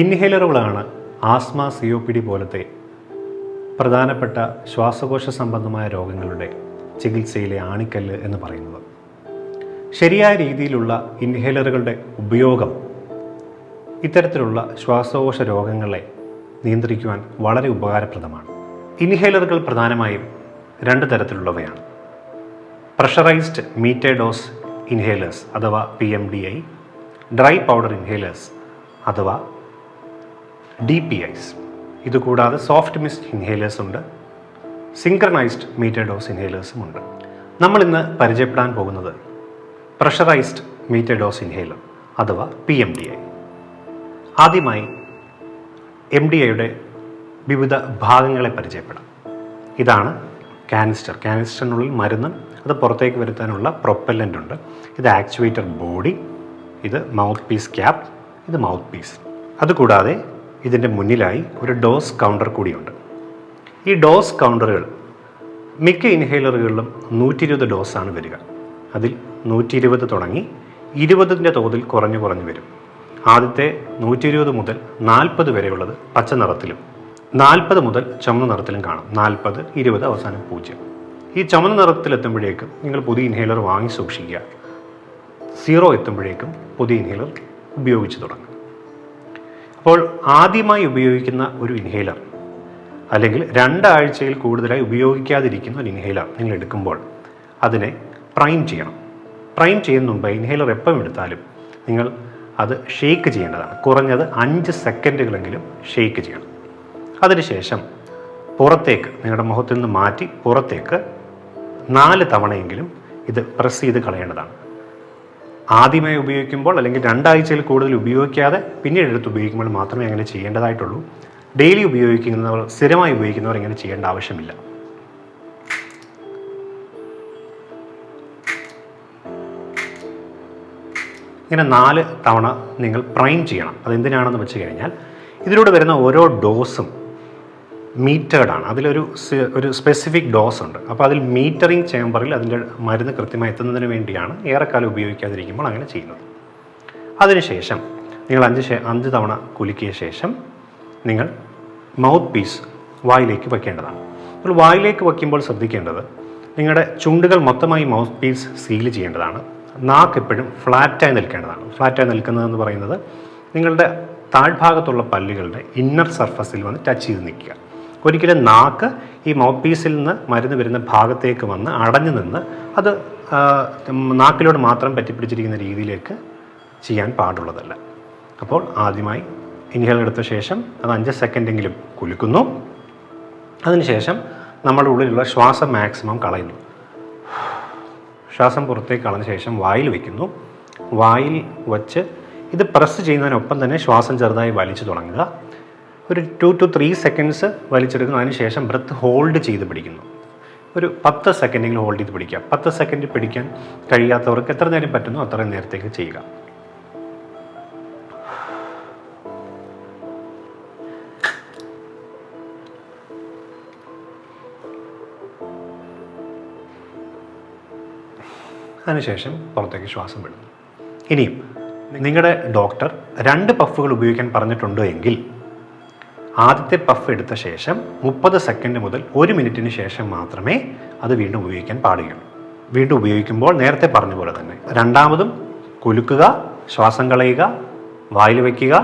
ഇൻഹേലറുകളാണ് asthma, COPD പോലത്തെ പ്രധാനപ്പെട്ട ശ്വാസകോശ സംബന്ധമായ രോഗങ്ങളുടെ ചികിത്സയിലെ ആണിക്കല്ല് എന്ന് പറയുന്നത്. ശരിയായ രീതിയിലുള്ള ഇൻഹേലറുകളുടെ ഉപയോഗം ഇത്തരത്തിലുള്ള ശ്വാസകോശ രോഗങ്ങളെ നിയന്ത്രിക്കുവാൻ വളരെ ഉപകാരപ്രദമാണ്. ഇൻഹേലറുകൾ പ്രധാനമായും 2 തരത്തിലുള്ളവയാണ്. പ്രഷറൈസ്ഡ് മീറ്റർ ഡോസ് ഇൻഹേലേഴ്സ് അഥവാ PMDI, ഡ്രൈ പൗഡർ ഇൻഹേലേഴ്സ് അഥവാ DPIs. ഇതുകൂടാതെ സോഫ്റ്റ് മിസ്റ്റ് ഇൻഹേലേഴ്സ് ഉണ്ട്, സിങ്ക്രണൈസ്ഡ് മീറ്റർ ഡോസ് ഇൻഹേലേഴ്സും ഉണ്ട്. നമ്മളിന്ന് പരിചയപ്പെടാൻ പോകുന്നത് പ്രഷറൈസ്ഡ് മീറ്റർ ഡോസ് ഇൻഹേലർ അഥവാ PMDI. ആദ്യമായി MDIയുടെ വിവിധ ഭാഗങ്ങളെ പരിചയപ്പെടാം. ഇതാണ് കാനിസ്റ്റർ. കാനിസ്റ്ററിനുള്ളിൽ മരുന്ന്, അത് പുറത്തേക്ക് വരുത്താനുള്ള പ്രൊപ്പല്ലൻ്റ് ഉണ്ട്. ഇത് ആക്ച്വേറ്റർ ബോഡി, ഇത് മൗത്ത് പീസ് ക്യാപ്പ്, ഇത് മൗത്ത് പീസ്. അതുകൂടാതെ ഇതിൻ്റെ മുന്നിലായി ഒരു ഡോസ് കൗണ്ടർ കൂടിയുണ്ട്. ഈ ഡോസ് കൗണ്ടറുകൾ മിക്ക ഇൻഹേലറുകളിലും 120 ഡോസാണ് വരിക. അതിൽ 120 തുടങ്ങി 20ൻ്റെ തോതിൽ കുറഞ്ഞു വരും. ആദ്യത്തെ 120 മുതൽ 40 വരെയുള്ളത് പച്ച നിറത്തിലും 40 മുതൽ ചുമന്ന നിറത്തിലും കാണും. 40, 20, അവസാനം 0. ഈ ചുമന്ന നിറത്തിലെത്തുമ്പോഴേക്കും നിങ്ങൾ പുതിയ ഇൻഹേലർ വാങ്ങി സൂക്ഷിക്കുക. 0 എത്തുമ്പോഴേക്കും പുതിയ ഇൻഹേലർ ഉപയോഗിച്ച് തുടങ്ങും. അപ്പോൾ ആദ്യമായി ഉപയോഗിക്കുന്ന ഒരു ഇൻഹേലർ അല്ലെങ്കിൽ 2 ആഴ്ചയിൽ കൂടുതലായി ഉപയോഗിക്കാതിരിക്കുന്ന ഒരു ഇൻഹേലർ നിങ്ങൾ എടുക്കുമ്പോൾ അതിനെ പ്രൈം ചെയ്യണം. പ്രൈം ചെയ്യുന്ന മുമ്പ് ഇൻഹേലർ എപ്പം എടുത്താലും നിങ്ങൾ അത് ഷെയ്ക്ക് ചെയ്യേണ്ടതാണ്. കുറഞ്ഞത് 5 സെക്കൻഡുകളെങ്കിലും ഷെയ്ക്ക് ചെയ്യണം. അതിനുശേഷം പുറത്തേക്ക് നിങ്ങളുടെ മുഖത്തിൽ നിന്ന് മാറ്റി പുറത്തേക്ക് 4 തവണയെങ്കിലും ഇത് പ്രസ് ചെയ്ത് കളയേണ്ടതാണ്. ആദ്യമായി ഉപയോഗിക്കുമ്പോൾ അല്ലെങ്കിൽ 2 ആഴ്ചയിൽ കൂടുതൽ ഉപയോഗിക്കാതെ പിന്നീട് എടുത്ത് ഉപയോഗിക്കുമ്പോൾ മാത്രമേ അങ്ങനെ ചെയ്യേണ്ടതായിട്ടുള്ളൂ. ഡെയിലി ഉപയോഗിക്കുന്നവർ, സ്ഥിരമായി ഉപയോഗിക്കുന്നവർ ഇങ്ങനെ ചെയ്യേണ്ട ആവശ്യമില്ല. ഇങ്ങനെ 4 തവണ നിങ്ങൾ പ്രൈം ചെയ്യണം. അതെന്തിനാണെന്ന് വെച്ച് കഴിഞ്ഞാൽ ഇതിലൂടെ വരുന്ന ഓരോ ഡോസും മീറ്റേർഡാണ്. അതിലൊരു സ്പെസിഫിക് ഡോസ് ഉണ്ട്. അപ്പോൾ അതിൽ മീറ്ററിങ് ചേമ്പറിൽ അതിൻ്റെ മരുന്ന് കൃത്യമായി എത്തുന്നതിന് വേണ്ടിയാണ് ഏറെക്കാലം ഉപയോഗിക്കാതിരിക്കുമ്പോൾ അങ്ങനെ ചെയ്യുന്നത്. അതിനുശേഷം നിങ്ങൾ 5 തവണ കുലുക്കിയ ശേഷം നിങ്ങൾ മൗത്ത് പീസ് വായിലേക്ക് വയ്ക്കേണ്ടതാണ്. അപ്പോൾ വായിലേക്ക് വയ്ക്കുമ്പോൾ ശ്രദ്ധിക്കേണ്ടത് നിങ്ങളുടെ ചുണ്ടുകൾ മൊത്തമായി മൗത്ത് പീസ് സീൽ ചെയ്യേണ്ടതാണ്. നാക്ക് എപ്പോഴും ഫ്ലാറ്റായി നിൽക്കേണ്ടതാണ്. ഫ്ലാറ്റായി നിൽക്കുന്നതെന്ന് പറയുന്നത് നിങ്ങളുടെ താഴ്ഭാഗത്തുള്ള പല്ലുകളുടെ ഇന്നർ സർഫസിൽ വന്ന് ടച്ച് ചെയ്ത് നിൽക്കുക. ഒരിക്കലും നാക്ക് ഈ മൗത്ത് പീസിൽ നിന്ന് മരുന്ന് വരുന്ന ഭാഗത്തേക്ക് വന്ന് അടഞ്ഞു നിന്ന് അത് നാക്കിലോട് മാത്രം പറ്റിപ്പിടിച്ചിരിക്കുന്ന രീതിയിലേക്ക് ചെയ്യാൻ പാടുള്ളതല്ല. അപ്പോൾ ആദ്യമായി ഇൻഹേലർ എടുത്ത ശേഷം അത് 5 സെക്കൻഡെങ്കിലും കുലുക്കുന്നു. അതിനുശേഷം നമ്മുടെ ഉള്ളിലുള്ള ശ്വാസം മാക്സിമം കളയുന്നു. ശ്വാസം പുറത്തേക്ക് കളഞ്ഞ ശേഷം വായിൽ വയ്ക്കുന്നു. വായിൽ വച്ച് ഇത് പ്രസ് ചെയ്യുന്നതിനൊപ്പം തന്നെ ശ്വാസം ചെറുതായി വലിച്ചു തുടങ്ങുക. ഒരു 2 to 3 സെക്കൻഡ്സ് വലിച്ചെടുക്കുന്നു. അതിനുശേഷം ബ്രത്ത് ഹോൾഡ് ചെയ്ത് പിടിക്കുന്നു. ഒരു 10 സെക്കൻഡെങ്കിലും ഹോൾഡ് ചെയ്ത് പിടിക്കുക. 10 സെക്കൻഡ് പിടിക്കാൻ കഴിയാത്തവർക്ക് എത്ര നേരം പറ്റുന്നോ അത്രയും നേരത്തേക്ക് ചെയ്യുക. അതിനുശേഷം പുറത്തേക്ക് ശ്വാസം വിടുന്നു. ഇനിയും നിങ്ങളുടെ ഡോക്ടർ 2 പഫുകൾ ഉപയോഗിക്കാൻ പറഞ്ഞിട്ടുണ്ട് എങ്കിൽ ആദ്യത്തെ പഫ് എടുത്ത ശേഷം 30 സെക്കൻഡ് മുതൽ 1 മിനിറ്റിന് ശേഷം മാത്രമേ അത് വീണ്ടും ഉപയോഗിക്കാൻ പാടുകയുള്ളൂ. വീണ്ടും ഉപയോഗിക്കുമ്പോൾ നേരത്തെ പറഞ്ഞ പോലെ തന്നെ രണ്ടാമതും കുലുക്കുക, ശ്വാസം കളയുക, വായിൽ വയ്ക്കുക,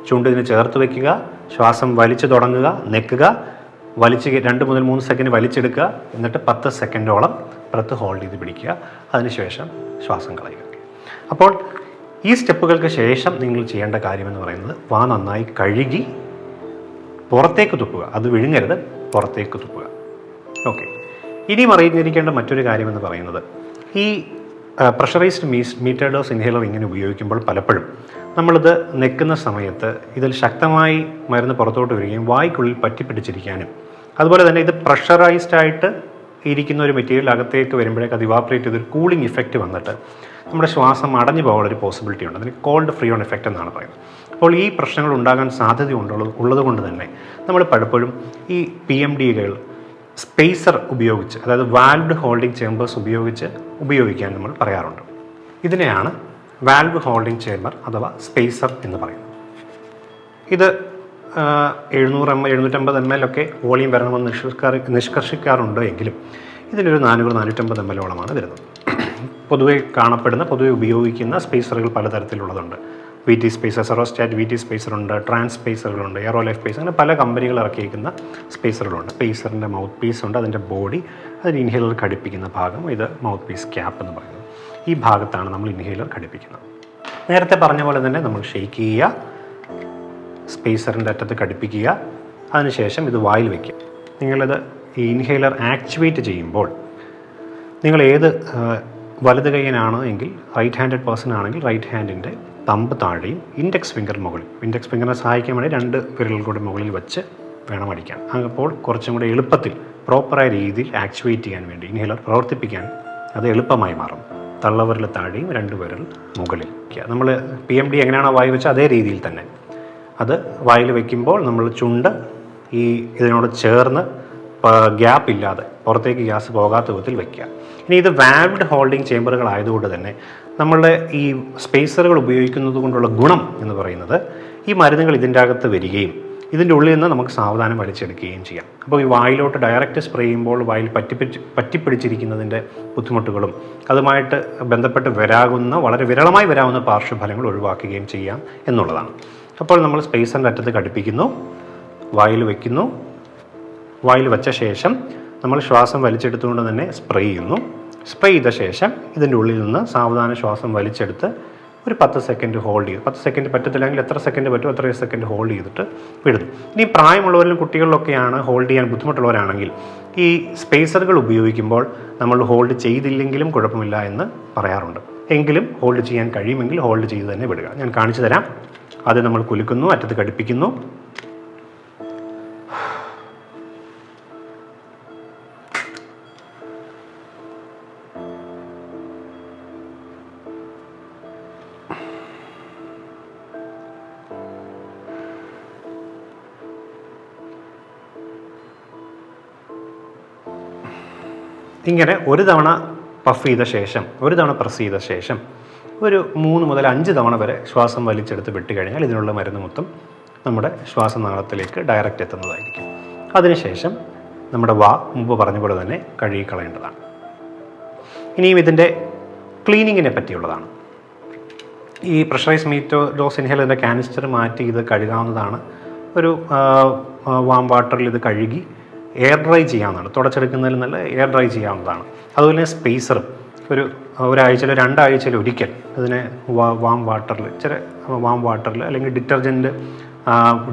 ചുണ്ടിന് ചേർത്ത് വയ്ക്കുക, ശ്വാസം വലിച്ചു തുടങ്ങുക, നിൽക്കുക, വലിച്ച് 2 മുതൽ 3 സെക്കൻഡ് വലിച്ചെടുക്കുക, എന്നിട്ട് 10 സെക്കൻഡോളം ബ്രത്ത് ഹോൾഡ് ചെയ്ത് പിടിക്കുക. അതിനുശേഷം ശ്വാസം കളയുക. അപ്പോൾ ഈ സ്റ്റെപ്പുകൾക്ക് ശേഷം നിങ്ങൾ ചെയ്യേണ്ട കാര്യമെന്ന് പറയുന്നത് വാ നന്നായി കഴുകി പുറത്തേക്ക് തുപ്പുക. അത് വിഴുങ്ങരുത്, പുറത്തേക്ക് തുപ്പുക. ഓക്കെ. ഇനിയും അറിഞ്ഞിരിക്കേണ്ട മറ്റൊരു കാര്യമെന്ന് പറയുന്നത് ഈ പ്രഷറൈസ്ഡ് മീറ്റർ ഡോസ് ഇൻഹേലർ ഇങ്ങനെ ഉപയോഗിക്കുമ്പോൾ പലപ്പോഴും നമ്മളിത് നിൽക്കുന്ന സമയത്ത് ഇതിൽ ശക്തമായി മരുന്ന് പുറത്തോട്ട് വരികയും വായ്ക്കുള്ളിൽ പറ്റിപ്പിടിച്ചിരിക്കാനും അതുപോലെ തന്നെ ഇത് പ്രഷറൈസ്ഡ് ആയിട്ട് ഇരിക്കുന്ന ഒരു മെറ്റീരിയൽ അകത്തേക്ക് വരുമ്പോഴേക്ക് അത് ഇവാപ്പറേറ്റ് ചെയ്തൊരു കൂളിംഗ് ഇഫക്റ്റ് വന്നിട്ട് നമ്മുടെ ശ്വാസം അടഞ്ഞു പോകാനുള്ളൊരു പോസിബിലിറ്റി ഉണ്ട്. അതിന് കോൾഡ് ഫ്രീ ഓൺ എഫക്റ്റ് എന്നാണ് പറയുന്നത്. അപ്പോൾ ഈ പ്രശ്നങ്ങൾ ഉണ്ടാകാൻ സാധ്യതയുള്ളത് കൊണ്ട് തന്നെ നമ്മൾ പലപ്പോഴും ഈ PMDകൾ സ്പേസർ ഉപയോഗിച്ച്, അതായത് വാൽവ്ഡ് ഹോൾഡിംഗ് ചേമ്പേഴ്സ് ഉപയോഗിക്കാൻ നമ്മൾ പറയാറുണ്ട്. ഇതിനെയാണ് വാൽവ് ഹോൾഡിംഗ് ചേമ്പർ അഥവാ സ്പേസർ എന്ന് പറയുന്നത്. ഇത് 700 ml 750 ml ഒക്കെ വോളിയം വരണമെന്ന് നിഷ്കർഷിക്കാറുണ്ട് എങ്കിലും ഇതിനൊരു 400-450 ml വരുന്നത്. പൊതുവെ ഉപയോഗിക്കുന്ന സ്പേസറുകൾ പലതരത്തിലുള്ളതുണ്ട്. VT സ്പേസർ, സെറോസ്റ്റാറ്റ് VT സ്പേസറുണ്ട്, ട്രാൻസ് സ്പേസറുകളുണ്ട്, എയറോലൈഫ് സ്പേസർ, അങ്ങനെ പല കമ്പനികൾ ഇറക്കിയിരിക്കുന്ന സ്പേസറുകളുണ്ട്. സ്പേസറിൻ്റെ മൗത്ത് പീസ് ഉണ്ട്, അതിൻ്റെ ബോഡി, അതിന് ഇൻഹേലർ ഘടിപ്പിക്കുന്ന ഭാഗം, ഇത് മൗത്ത് പീസ് ക്യാപ്പ് എന്ന് പറയുന്നത്. ഈ ഭാഗത്താണ് നമ്മൾ ഇൻഹേലർ ഘടിപ്പിക്കുന്നത്. നേരത്തെ പറഞ്ഞ പോലെ തന്നെ നമ്മൾ ഷെയ്ക്ക് ചെയ്യുക, സ്പേസറിൻ്റെ അറ്റത്ത് ഘടിപ്പിക്കുക, അതിനുശേഷം ഇത് വായിൽ വയ്ക്കുക. നിങ്ങളിത് ഈ ഇൻഹേലർ ആക്ച്വേറ്റ് ചെയ്യുമ്പോൾ നിങ്ങൾ ഏത് വലത് കൈയ്യനാണ് എങ്കിൽ റൈറ്റ് ഹാൻഡഡ് പേഴ്സൺ ആണെങ്കിൽ റൈറ്റ് ഹാൻഡിൻ്റെ തമ്പ് താഴെയും ഇൻഡെക്സ് ഫിംഗർ മുകളിൽ, ഇൻഡെക്സ് ഫിംഗറിനെ സഹായിക്കാൻ വേണ്ടി 2 വിരലുകൾ കൂടി മുകളിൽ വെച്ച് വേണം അടിക്കാൻ. അപ്പോൾ കുറച്ചും കൂടി എളുപ്പത്തിൽ പ്രോപ്പറായ രീതിയിൽ ആക്ച്വേറ്റ് ചെയ്യാൻ വേണ്ടി ഇൻഹേലർ പ്രവർത്തിപ്പിക്കാൻ അത് എളുപ്പമായി മാറും. തള്ളവിരൽ താഴെയും 2 വിരൽ മുകളിൽ. നമ്മൾ PMD എങ്ങനെയാണോ വായി വെച്ചാൽ അതേ രീതിയിൽ തന്നെ അത് വായിൽ വയ്ക്കുമ്പോൾ നമ്മൾ ചുണ്ട് ഇതിനോട് ചേർന്ന് ഗ്യാപ്പ് ഇല്ലാതെ പുറത്തേക്ക് ഗ്യാസ് പോകാത്ത വിധത്തിൽ വയ്ക്കുക. ഇനി ഇത് വാൽവ്ഡ് ഹോൾഡിംഗ് ചേമ്പറുകളായതുകൊണ്ട് തന്നെ നമ്മളുടെ ഈ സ്പേസറുകൾ ഉപയോഗിക്കുന്നത് കൊണ്ടുള്ള ഗുണം എന്ന് പറയുന്നത് ഈ മരുന്നുകൾ ഇതിൻ്റെ അകത്ത് വരികയും ഇതിൻ്റെ ഉള്ളിൽ നിന്ന് നമുക്ക് സാവധാനം വലിച്ചെടുക്കുകയും ചെയ്യാം. അപ്പോൾ ഈ വായിലോട്ട് ഡയറക്റ്റ് സ്പ്രേ ചെയ്യുമ്പോൾ വായിൽ പറ്റിപ്പിടിച്ചിരിക്കുന്നതിൻ്റെ ബുദ്ധിമുട്ടുകളും അതുമായിട്ട് ബന്ധപ്പെട്ട് വളരെ വിരളമായി വരാവുന്ന പാർശ്വഫലങ്ങൾ ഒഴിവാക്കുകയും ചെയ്യാം എന്നുള്ളതാണ്. അപ്പോൾ നമ്മൾ സ്പേസറിൻ്റെ അറ്റത്ത് ഘടിപ്പിക്കുന്നു, വായിൽ വയ്ക്കുന്നു, വായിൽ വെച്ച ശേഷം നമ്മൾ ശ്വാസം വലിച്ചെടുത്തുകൊണ്ട് തന്നെ സ്പ്രേ ചെയ്യുന്നു. സ്പ്രേ ചെയ്ത ശേഷം ഇതിൻ്റെ ഉള്ളിൽ നിന്ന് സാവധാനം ശ്വാസം വലിച്ചെടുത്ത് ഒരു 10 സെക്കൻഡ് ഹോൾഡ് ചെയ്ത്, 10 സെക്കൻഡ് പറ്റത്തില്ലെങ്കിൽ എത്ര സെക്കൻഡ് പറ്റുമോ അത്രയും സെക്കൻഡ് ഹോൾഡ് ചെയ്തിട്ട് വിടുന്നു. ഇനി പ്രായമുള്ളവരിലും കുട്ടികളിലൊക്കെയാണ് ഹോൾഡ് ചെയ്യാൻ ബുദ്ധിമുട്ടുള്ളവരാണെങ്കിൽ ഈ സ്പേസറുകൾ ഉപയോഗിക്കുമ്പോൾ നമ്മൾ ഹോൾഡ് ചെയ്തില്ലെങ്കിലും കുഴപ്പമില്ല എന്ന് പറയാറുണ്ട്. എങ്കിലും ഹോൾഡ് ചെയ്യാൻ കഴിയുമെങ്കിൽ ഹോൾഡ് ചെയ്ത് തന്നെ വിടുക. ഞാൻ കാണിച്ചു തരാം. അത് നമ്മൾ കുലുക്കുന്നു, അറ്റത്ത് ഘടിപ്പിക്കുന്നു, ഇങ്ങനെ ഒരു തവണ പഫ് ചെയ്ത ശേഷം, ഒരു തവണ പ്രസ് ചെയ്ത ശേഷം ഒരു 3 മുതൽ 5 തവണ വരെ ശ്വാസം വലിച്ചെടുത്ത് വിട്ടുകഴിഞ്ഞാൽ ഇതിനുള്ള മരുന്ന് മൊത്തം നമ്മുടെ ശ്വാസനാളത്തിലേക്ക് ഡയറക്റ്റ് എത്തുന്നതായിരിക്കും. അതിനുശേഷം നമ്മുടെ മുമ്പ് പറഞ്ഞ പോലെ തന്നെ കഴുകിക്കളയേണ്ടതാണ്. ഇനിയും ഇതിൻ്റെ ക്ലീനിങ്ങിനെ പറ്റിയുള്ളതാണ്. ഈ പ്രഷറൈസ് ഡോസ് ഇൻഹേലറിൻ്റെ കാനിസ്റ്റർ മാറ്റി ഇത് കഴുകാവുന്നതാണ്. ഒരു വാം വാട്ടറിൽ ഇത് കഴുകി എയർ ഡ്രൈ ചെയ്യാവുന്നതാണ്. തുടച്ചെടുക്കുന്നതിൽ നല്ല എയർ ഡ്രൈ ചെയ്യാവുന്നതാണ്. അതുപോലെ തന്നെ സ്പേസറും ഒരാഴ്ചയിലോ 2 ആഴ്ചയിലോ ഒരിക്കൽ ഇതിനെ വാം വാട്ടറിൽ അല്ലെങ്കിൽ ഡിറ്റർജൻറ്റ്,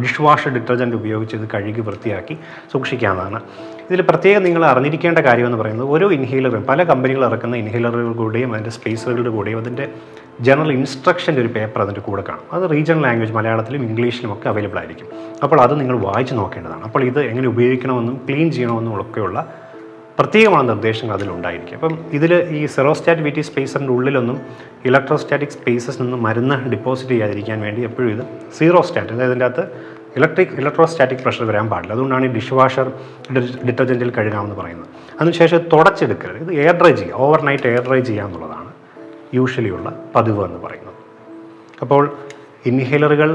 ഡിഷ് വാഷ് ഡിറ്റർജൻറ്റ് ഉപയോഗിച്ച് ഇത് കഴുകി വൃത്തിയാക്കി സൂക്ഷിക്കാവുന്നതാണ്. ഇതിൽ പ്രത്യേകം നിങ്ങൾ അറിഞ്ഞിരിക്കേണ്ട കാര്യമെന്ന് പറയുന്നത് ഓരോ ഇൻഹേലറും, പല കമ്പനികൾ ഇറക്കുന്ന ഇൻഹേലറുകളുടെയും അതിൻ്റെ സ്പേസറുകളുടെ കൂടെയും അതിൻ്റെ ജനറൽ ഇൻസ്ട്രക്ഷൻ്റെ ഒരു പേപ്പർ അതിൻ്റെ കൂടെ കാണും. അത് റീജിയണൽ ലാംഗ്വേജ് മലയാളത്തിലും ഇംഗ്ലീഷിലും ഒക്കെ അവൈലബിൾ ആയിരിക്കും. അപ്പോൾ അത് നിങ്ങൾ വായിച്ച് നോക്കേണ്ടതാണ്. അപ്പോൾ ഇത് എങ്ങനെ ഉപയോഗിക്കണമെന്നും ക്ലീൻ ചെയ്യണമെന്നും ഒക്കെയുള്ള പ്രത്യേകമായ നിർദ്ദേശങ്ങൾ അതിലുണ്ടായിരിക്കും. അപ്പം ഇതിൽ ഈ സെറോസ്റ്റാറ്റ് VT സ്പേസറിൻ്റെ ഉള്ളിലൊന്നും ഇലക്ട്രോസ്റ്റാറ്റിക് സ്പേസസിൽ നിന്ന് മരുന്ന് ഡിപ്പോസിറ്റ് ചെയ്യാതിരിക്കാൻ വേണ്ടി എപ്പോഴും ഇത് സീറോസ്റ്റാറ്റ്, അതായത് ഇതിൻ്റെ അകത്ത് ഇലക്ട്രോസ്റ്റാറ്റിക് പ്രഷർ വരാൻ പാടില്ല. അതുകൊണ്ടാണ് ഈ ഡിഷ് വാഷർ ഡിറ്റർജൻറ്റിൽ കഴുകാമെന്ന് പറയുന്നത്. അതിനുശേഷം തുടച്ചെടുക്കരുത്. ഇത് എയർ ഡ്രൈ ചെയ്യുക, ഓവർനൈറ്റ് എയർ ഡ്രൈ ചെയ്യുക എന്നുള്ളതാണ് യൂഷ്വലി ഉള്ള പതിവ് എന്ന് പറയുന്നത്. അപ്പോൾ ഇൻഹേലറുകൾ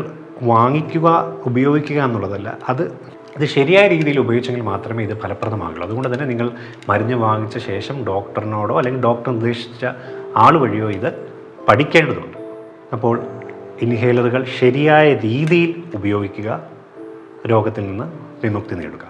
വാങ്ങിക്കുക, ഉപയോഗിക്കുക എന്നുള്ളതല്ല, അത് ശരിയായ രീതിയിൽ ഉപയോഗിച്ചെങ്കിൽ മാത്രമേ ഇത് ഫലപ്രദമാകുള്ളൂ. അതുകൊണ്ട് തന്നെ നിങ്ങൾ മരുന്ന് വാങ്ങിച്ച ശേഷം ഡോക്ടറിനോടോ അല്ലെങ്കിൽ ഡോക്ടർ നിർദ്ദേശിച്ച ആൾ വഴിയോ ഇത് പഠിക്കേണ്ടതുണ്ട്. അപ്പോൾ ഇൻഹേലറുകൾ ശരിയായ രീതിയിൽ ഉപയോഗിക്കുക, രോഗത്തിൽ നിന്ന് വിമുക്തി നേടുക.